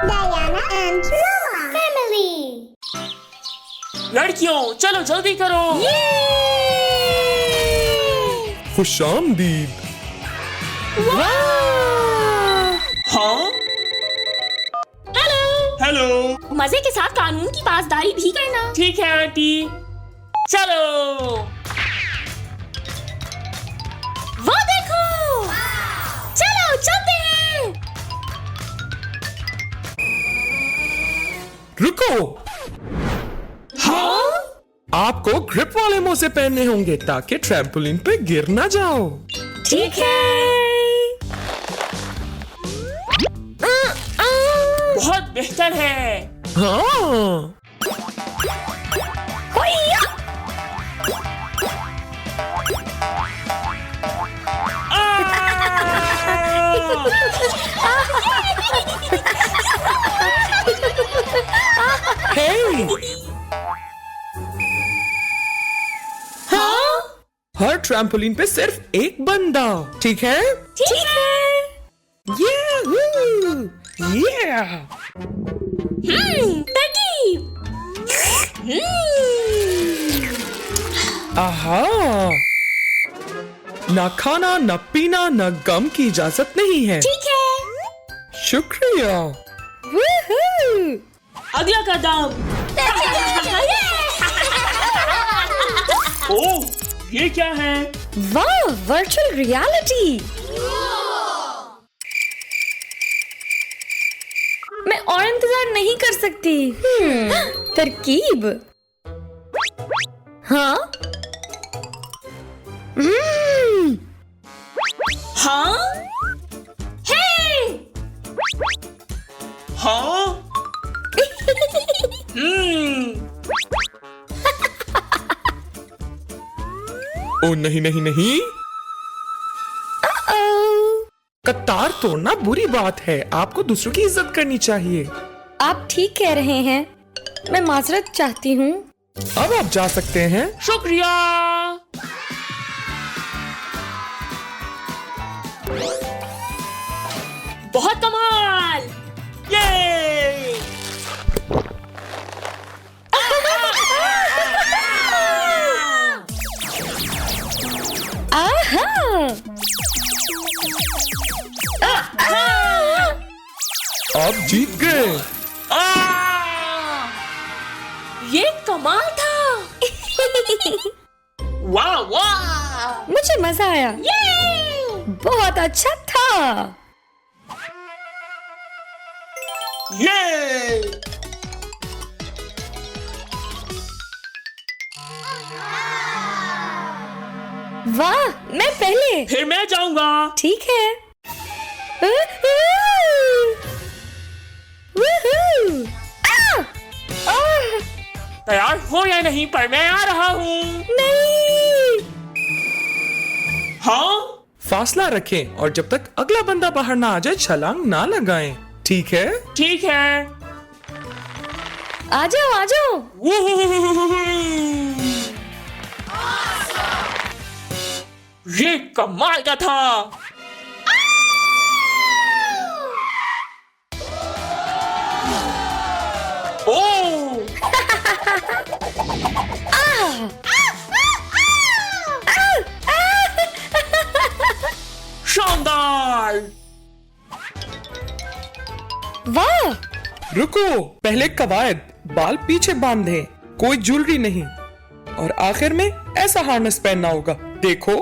Diana and Noah family. लड़कियों चलो जल्दी करो। खुशामदीद। हाँ हेलो। हेलो। मजे के साथ कानून की पासदारी भी करना। ठीक है आंटी, चलो। वो देखो, चलो चलते हैं। रुको, हाँ आपको ग्रिप वाले मोजे पहनने होंगे ताकि ट्रैम्पोलिन पे गिर ना जाओ। ठीक है। बहुत बेहतर है। हाँ, हे, हर ट्रैम्पोलिन पे सिर्फ एक बंदा, ठीक है? ठीक है। Yahoo! Yeah! तरकीब। आहा! ना खाना, ना पीना, ना गम की इजाजत नहीं है। ठीक है। शुक्रिया। अगला कदम। ओह, ये क्या है? वाह, वर्चुअल रियलिटी। मैं और इंतजार नहीं कर सकती। तरकीब। हाँ। हाँ हे। हाँ ओ नहीं नहीं नहीं, कतार तोड़ना बुरी बात है। आपको दूसरों की इज्जत करनी चाहिए। आप ठीक कह रहे हैं। मैं माजरत चाहती हूँ। अब आप जा सकते हैं। शुक्रिया। बहुत कमाल। ये आप जीत गए। ये कमाल था। वाह वाह। मुझे मजा आया। बहुत अच्छा था। ये वाह, मैं पहले। फिर मैं जाऊंगा। ठीक है। तैयार हो या नहीं, पर मैं आ रहा हूँ। नहीं। हाँ फासला रखें और जब तक अगला बंदा बाहर ना आ जाए छलांग ना लगाएं। ठीक है? ठीक है। आ जाओ आ जाओ। ये कमाल का था। ओह शानदार। वाह। रुको, पहले कवायद। बाल पीछे बांधे, कोई ज्वेलरी नहीं, और आखिर में ऐसा हार्नेस पहनना होगा। देखो।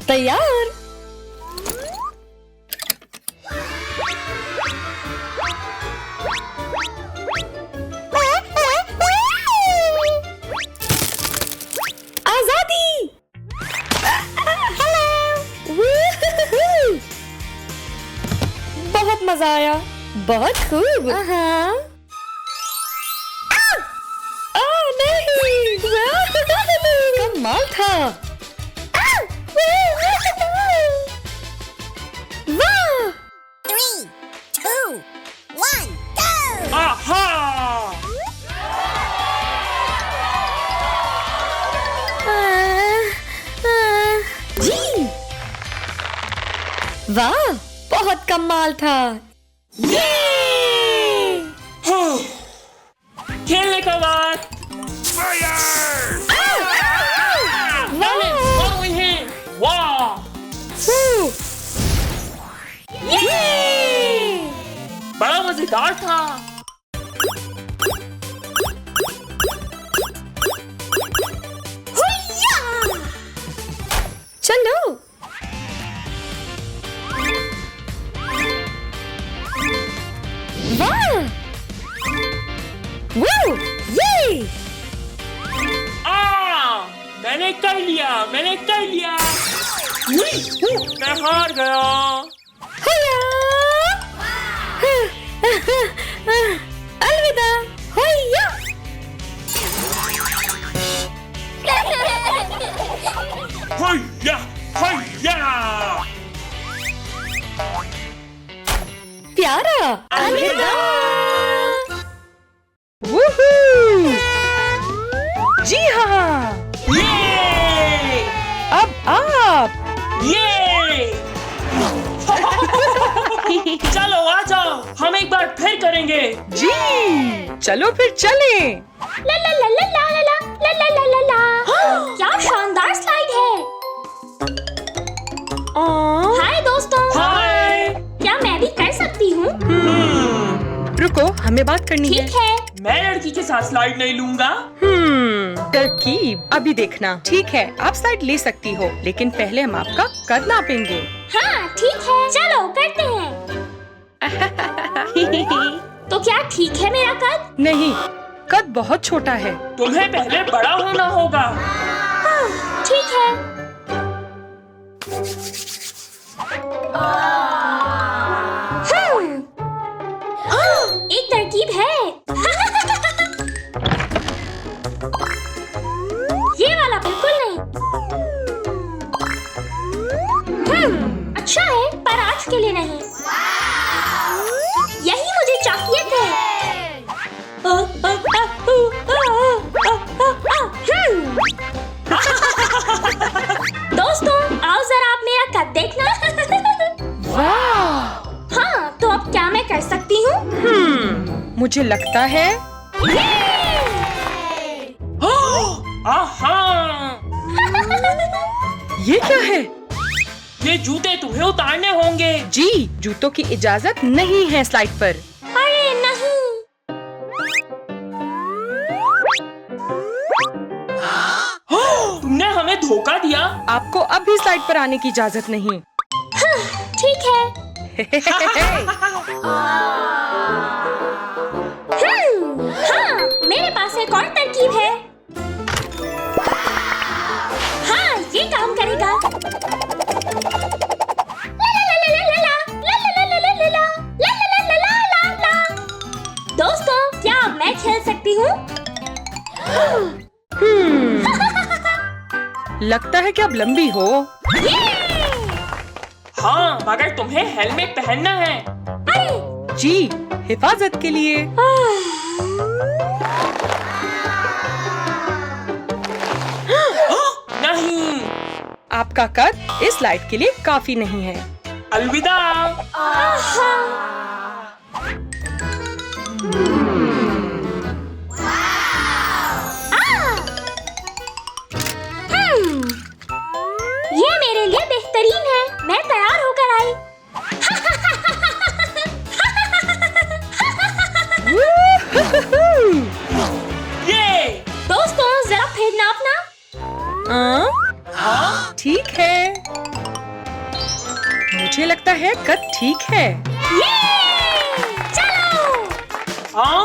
तैयार। आजादी। बहुत मजा आया। बहुत खूब। नहीं। कमाल था। वाह। 3, 2, 1, go! आहा। वाह, बहुत कमाल था। खेलने का वक्त। पहले मारो इन्हें। वाह, बड़ा मजेदार था। चलो। वाह, वो, ये। मैंने कर लिया, मैंने कर लिया। मैं हार गया। अलविदा। होया। हैया, हैया। प्यारा। अलविदा। वूहू! जी हाँ, ये अब आप। ये चलो आ जाओ, हम एक बार फिर करेंगे। जी, चलो फिर चलें। ला ला ला ला ला ला ला ला ला ला ला। क्या शानदार स्लाइड है। हाय दोस्तों। हाय। क्या मैं भी कर सकती हूँ? रुको, हमें बात करनी है। ठीक है। मैं लड़की के साथ स्लाइड नहीं लूंगा। तरकीब अभी देखना। ठीक है, आप स्लाइड ले सकती हो, लेकिन पहले हम आपका कद नापेंगे। हाँ ठीक है, चलो करते हैं। तो क्या ठीक है मेरा कद? नहीं, कद बहुत छोटा है। तुम्हें पहले बड़ा होना होगा। हाँ, ठीक है। एक तरकीब है। ये वाला बिल्कुल नहीं। अच्छा है, पर आज के लिए नहीं। यही मुझे चाहिए थे। दोस्तों, आओ जरा आप मेरा कद देखना। वाह! हाँ, तो अब क्या मैं कर सकती हूँ? मुझे लगता है आहा, ये क्या है? ये जूते तुम्हें उतारने होंगे। जी, जूतों की इजाजत नहीं है स्लाइड पर। अरे नहीं। तुमने हमें धोखा दिया। आपको अब भी स्लाइड पर आने की इजाजत नहीं। ठीक है। हाँ, मेरे पास एक और तरकीब है। हाँ, ये काम करेगा। दोस्तों, क्या अब मैं खेल सकती हूँ? लगता है कि अब लंबी हो। हाँ, मगर तुम्हें हेलमेट पहनना है। अरे जी, हिफाजत के लिए। नहीं। आपका कद इस स्लाइड के लिए काफी नहीं है। अलविदा। ये मेरे लिए बेहतरीन है। मैं तैयार होकर आई। ये दोस्तों, जरा फिर नापना। हाँ? ठीक है, मुझे लगता है कद ठीक है। ये चलो। हाँ?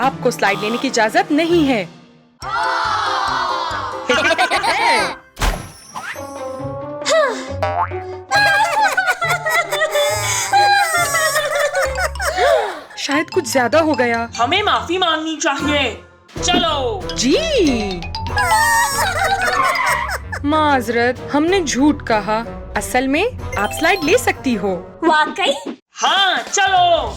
आपको स्लाइड लेने की इजाजत नहीं है। शायद कुछ ज्यादा हो गया। हमें माफी मांगनी चाहिए। चलो। जी, माजरत, हमने झूठ कहा। असल में आप स्लाइड ले सकती हो। वाकई? हाँ, चलो।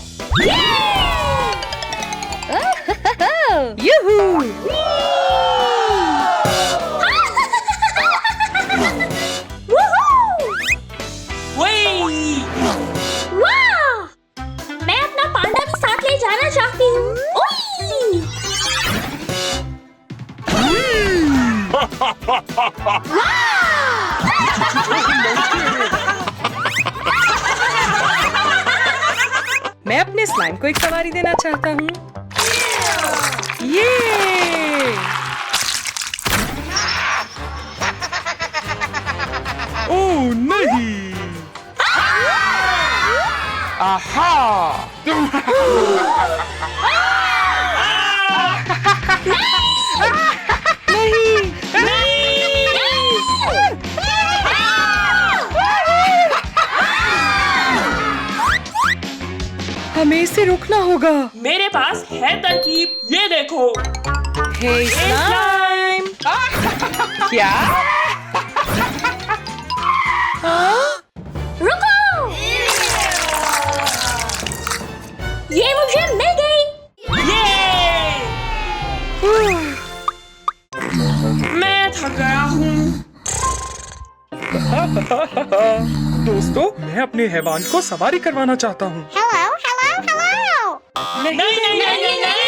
मैं अपने स्लाइम को एक सवारी देना चाहता हूँ। ये ओह नहीं। आहा। हमें इसे रोकना होगा। मेरे पास है तरकीब, ये देखो। हे स्लाइम। क्या? रुको, ये मुझे मिल गई। ये मैं थक गया हूँ। दोस्तों, मैं अपने हैवान को सवारी करवाना चाहता हूँ। Hello hello hello. नहीं नहीं नहीं नहीं, नहीं।